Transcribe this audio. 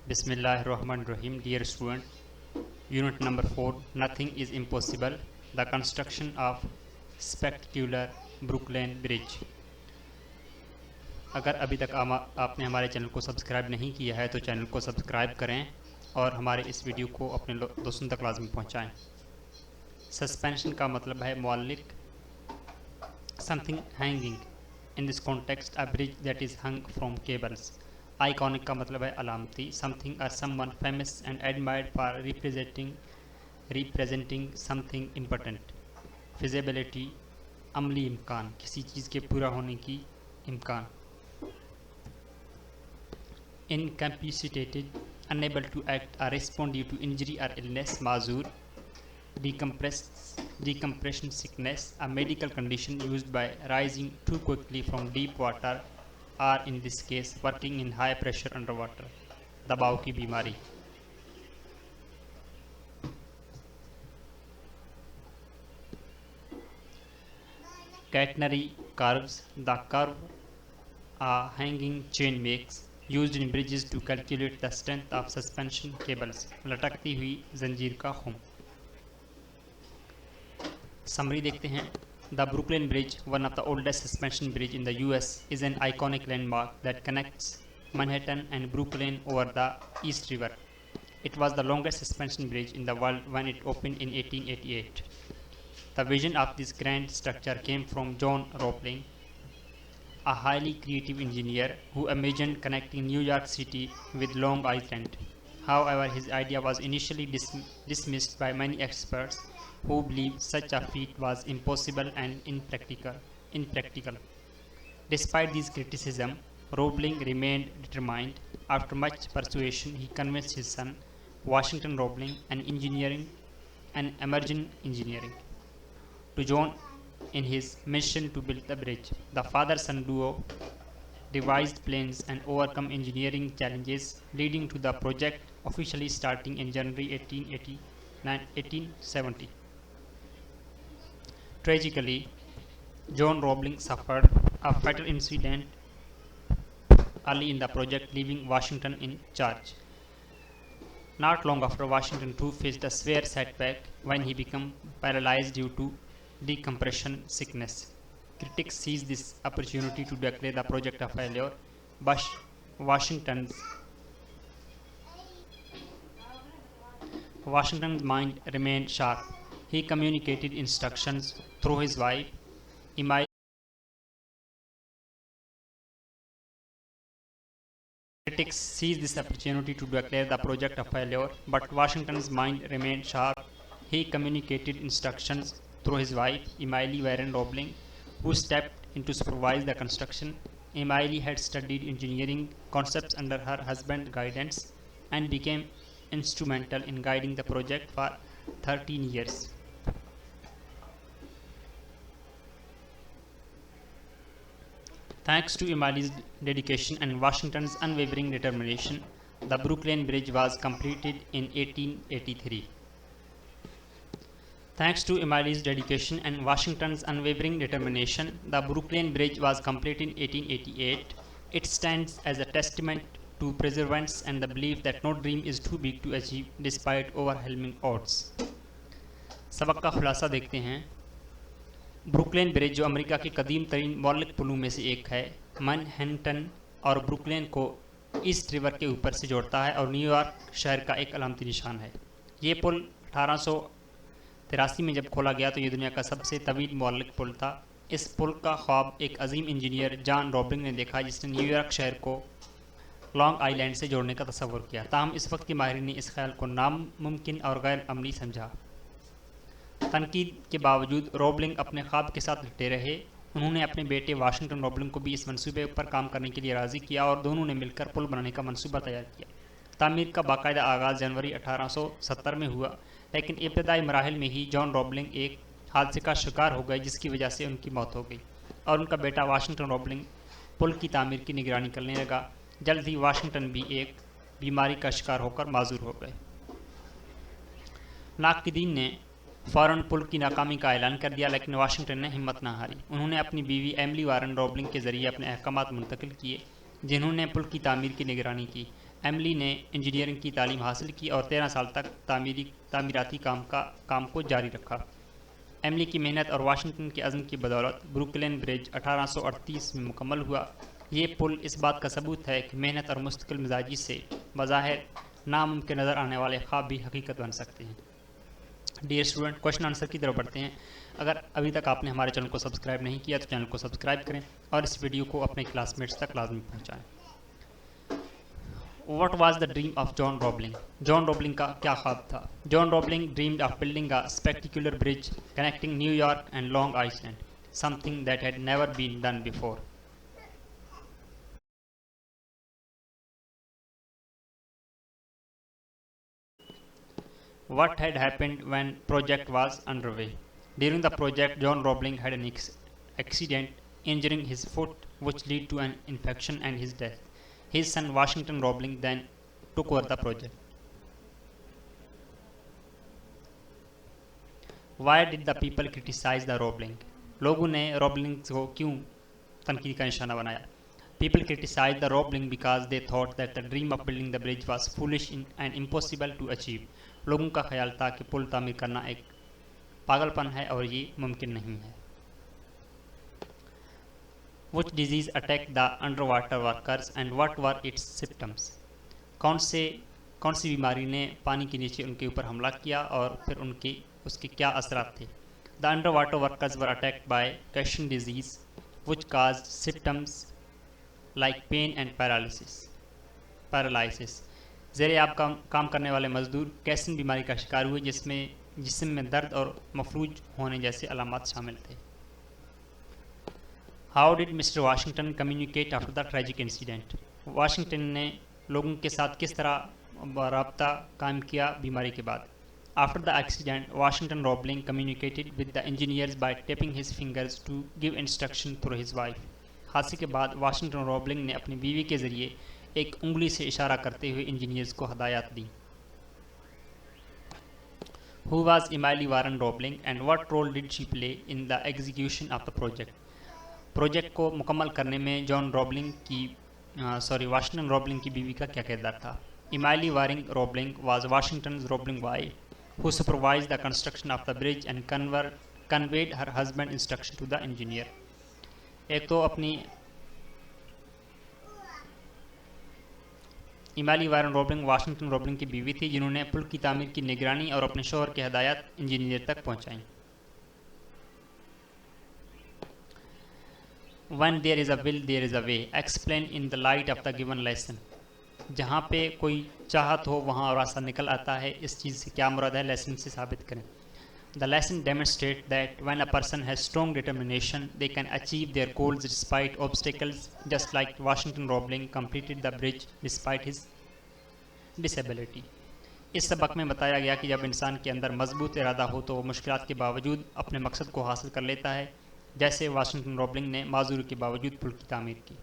Bismillahirrahmanirrahim. Dear student, unit number 4, Nothing is impossible. The construction of spectacular Brooklyn Bridge. अगर अभी तक आपने हमारे चैनल को सब्सक्राइब नहीं किया है तो चैनल को सब्सक्राइब करें और हमारे इस वीडियो को अपने दोस्तों तक लाजमी पहुंचाएं। सस्पेंशन का मतलब है मुअल्लिक, something hanging, in this context a bridge that is hung from cables. Iconic का मतलब है अलामती, समथिंग और someone famous and admired for representing something important. Feasibility, अमली इम्कान, किसी चीज़ के पूरा होने की इम्कान। Incapacitated, unable to act or respond due to injury or illness, mazur. Decompression sickness, a medical condition used by rising too quickly from deep water or in this case working in high pressure underwater, दबाव की बीमारी। Catenary curves, the curve a hanging chain makes, used in bridges to calculate the strength of suspension cables, लटकती हुई जंजीर का खुम। Summary देखते हैं। The Brooklyn Bridge, one of the oldest suspension bridge in the US, is an iconic landmark that connects Manhattan and Brooklyn over the East River. It was the longest suspension bridge in the world when it opened in 1888. The vision of this grand structure came from John Roebling, a highly creative engineer who imagined connecting New York City with Long Island. However, his idea was initially dismissed by many experts who believed such a feat was impossible and impractical. Despite these criticisms, Roebling remained determined. After much persuasion, he convinced his son, Washington Roebling, an emerging engineering, to join in his mission to build the bridge. The father-son duo devised plans and overcome engineering challenges, leading to the project officially starting in January 1870. Tragically, John Roebling suffered a fatal incident early in the project, leaving Washington in charge. Not long after, Washington too faced a severe setback when he became paralyzed due to decompression sickness. Critics seized this opportunity to declare the project a failure, but Washington's mind remained sharp. He communicated instructions through his wife, Emily. Critics seized this opportunity to declare the project a failure, but Washington's mind remained sharp. He communicated instructions through his wife, Emily Warren Roebling, who stepped in to supervise the construction. Emily had studied engineering concepts under her husband's guidance and became instrumental in guiding the project for 13 years. Thanks to Emily's dedication and Washington's unwavering determination, the Brooklyn Bridge was completed in 1883. Thanks to Emily's dedication and Washington's unwavering determination, the Brooklyn Bridge was completed in 1888. It stands as a testament to perseverance and the belief that no dream is too big to achieve despite overwhelming odds. सबक का खुलासा देखते हैं। Brooklyn bridge, जो America के कदीम तरीन मौलिक पुलों में से एक है, मैनहट्टन और ब्रुकलिन को ईस्ट रिवर के ऊपर से जोड़ता है और न्यूयॉर्क शहर का एक अलामती निशान है। ये पुल 1883 में जब खोला गया तो ये दुनिया का सबसे तवील मौलिक पुल था। इस पुल का ख्वाब एक अजीम इंजीनियर जॉन रोबलिंग ने देखा, जिसने न्यूयॉर्क शहर को लॉन्ग आइलैंड से जोड़ने का तस्वुर किया। ताहम इस वक्त के माहिरीन ने इस ख्याल को नामुमकिन और गैर अमली समझा। तनकीद के बावजूद रोबलिंग अपने ख्वाब के साथ डटे रहे। उन्होंने अपने बेटे वाशिंगटन रोबलिंग को भी इस मंसूबे पर काम करने के लिए राज़ी किया और दोनों ने मिलकर पुल बनाने का मंसूबा तैयार किया। तामीर का बाकायदा आगाज़ जनवरी 1870 में हुआ, लेकिन इब्तदाई मराहिल में ही जॉन रोबलिंग एक हादसे का शिकार हो गए, जिसकी वजह से उनकी मौत हो गई और उनका बेटा वाशिंगटन रोबलिंग पुल की तामीर की निगरानी करने लगा। जल्द ही वाशिंगटन भी एक बीमारी का शिकार होकर माजूर हो गए। नाक़दीन ने फ़ौरन पुल की नाकामी का ऐलान कर दिया, लेकिन वाशिंगटन ने हिम्मत न हारी। उन्होंने अपनी बीवी एमिली वारन रोबलिंग के ज़रिए अपने अहकामात मुंतकिल किए, जिन्होंने पुल की तामीर की निगरानी की। एमिली ने इंजीनियरिंग की तालीम हासिल की और 13 साल तक तामीराती काम को जारी रखा। एमिली की मेहनत और वाशिंगटन के अज़्म की बदौलत ब्रुकलिन ब्रिज 1838 में मुकम्मल हुआ। ये पुल इस बात का सबूत है कि मेहनत और मुस्तकिल मिजाजी से बज़ाहिर नामुमकिन नज़र आने वाले ख्वाब भी हकीकत बन सकते हैं। डियर स्टूडेंट, क्वेश्चन आंसर की तरफ बढ़ते हैं। अगर अभी तक आपने हमारे चैनल को सब्सक्राइब नहीं किया तो चैनल को सब्सक्राइब करें और इस वीडियो को अपने क्लासमेट्स तक लाजमी पहुँचाएँ। What was the dream of John Roebling? John Roebling का क्या ख्वाब था? John Roebling dreamed of building a spectacular bridge connecting New York and Long Island, something that had never been done before. What had happened when project was underway? During the project, John Roebling had an accident, injuring his foot, which led to an infection and his death. His son Washington Roebling then took over the project. Why did the people criticize the Roebling? लोगों ने Roebling को क्यों तनकीद का निशाना बनाया? People criticized the Roebling because they thought that the dream of building the bridge was foolish and impossible to achieve. लोगों का ख्याल था कि पुल तामीर करना एक पागलपन है और ये मुमकिन नहीं है। Which disease attacked the underwater workers and what were its symptoms? कौन सी बीमारी ने पानी के नीचे उनके ऊपर हमला किया और फिर उसके क्या असरात थे? The underwater workers were attacked by Cushing disease, which caused symptoms like pain and paralysis. ज़ेरे आप काम करने वाले मजदूर कैसिन बीमारी का शिकार हुए जिसमें जिस्म में दर्द और मफलूज होने जैसे अलामात शामिल थे। How did Mr. Washington communicate after the tragic incident? Washington ने लोगों के साथ किस तरह राब्ता कायम किया बीमारी के बाद? After the accident, Washington Roebling communicated with the engineers by tapping his fingers to give instruction through his wife. हादसे के बाद वाशिंगटन रोबलिंग ने अपनी बीवी के ज़रिए एक उंगली से इशारा करते हुए इंजीनियर्स को हदायत दी। Who was Emily Warren Roebling and what role did she play in the execution of the project? Project को मुकम्मल करने में वाशिंगटन रोबलिंग की बीवी का क्या किरदार था? Emily Warren Roebling was Washington's Roebling wife who supervised the construction of the bridge and conveyed her husband's instruction to the engineer. एक तो अपनी इमाली वारन रोबलिंग वाशिंगटन रोबलिंग की बीवी थी जिन्होंने पुल की तामीर की निगरानी और अपने शोहर की हदायत इंजीनियर तक पहुंचाई। When there is a will, there is a way. Explain in the light of the given lesson. जहाँ पे कोई चाहत हो वहाँ रास्ता निकल आता है। इस चीज़ से क्या मुराद है, लेसन से साबित करें। The lesson demonstrates that when a person has strong determination, they can achieve their goals despite obstacles, just like Washington Roebling completed the bridge despite his disability. इस सबक में बताया गया कि जब इंसान के अंदर मजबूत इरादा हो तो वो मुश्किलात के बावजूद अपने मकसद को हासिल कर लेता है, जैसे वाशिंगटन रोबलिंग ने माजूरी के बावजूद पुल की तामीर की।